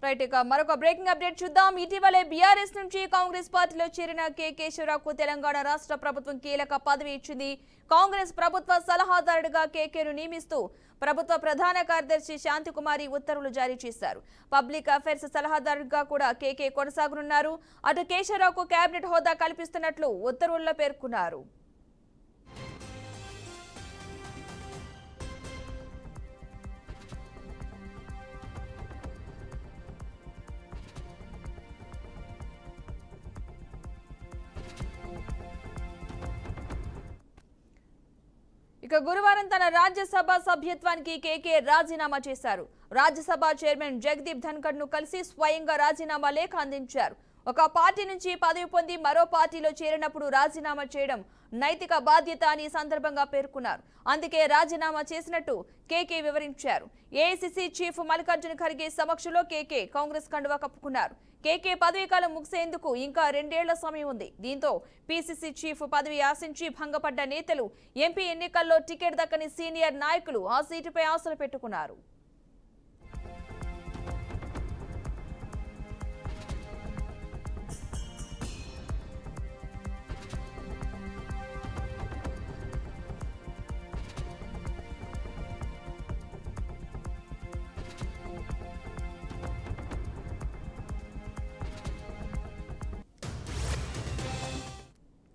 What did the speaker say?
Right ఇక మరొక breaking update చూద్దాం. ఇటీవలే బీఆర్ఎస్ నుంచి కాంగ్రెస్ పార్టీలో చేరిన కె కేశవరావుకు తెలంగాణ రాష్ట్ర ప్రభుత్వం కీలక పదవి ఇచ్చింది. కాంగ్రెస్ ప్రభుత్వ సలహాదారుడిగా కేకేను నియమిస్తూ ప్రభుత్వ ప్రధాన కార్యదర్శి శాంతికుమారి ఉత్తర్వులు జారీ చేశారు. పబ్లిక్ అఫైర్స్ సలహాదారుడిగా కూడా కేకే కొనసాగనున్నారు. అటు కేశవరావుకు కేబినెట్ హోదా కల్పిస్తున్నట్లు ఉత్తర్వుల్లో పేర్కొన్నారు. ఇక గురువారం తన రాజ్యసభ సభ్యత్వానికి కేకే రాజీనామా చేశారు. రాజ్యసభ చైర్మన్ జగదీప్ ధన్కర్ ను కలిసి స్వయంగా రాజీనామా లేఖ అందించారు. ఒక పార్టీ నుంచి పదవి పొంది మరో పార్టీలో చేరినప్పుడు రాజీనామా చేయడం నైతిక బాధ్యత అని సందర్భంగా పేర్కొన్నారు. అందుకే రాజీనామా చేసినట్టు కేకే వివరించారు. ఏఐసీసీ చీఫ్ మల్లికార్జున ఖర్గే సమక్షంలో కేకే కాంగ్రెస్ కండువా కప్పుకున్నారు. కేకే పదవీకాలం ముగిసేందుకు ఇంకా 2 ఏళ్ల సమయం ఉంది. దీంతో పీసీసీ చీఫ్ పదవి ఆశించి భంగపడ్డ నేతలు, ఎంపీ ఎన్నికల్లో టికెట్ దక్కని సీనియర్ నాయకులు ఆ సీటుపై ఆశలు పెట్టుకున్నారు.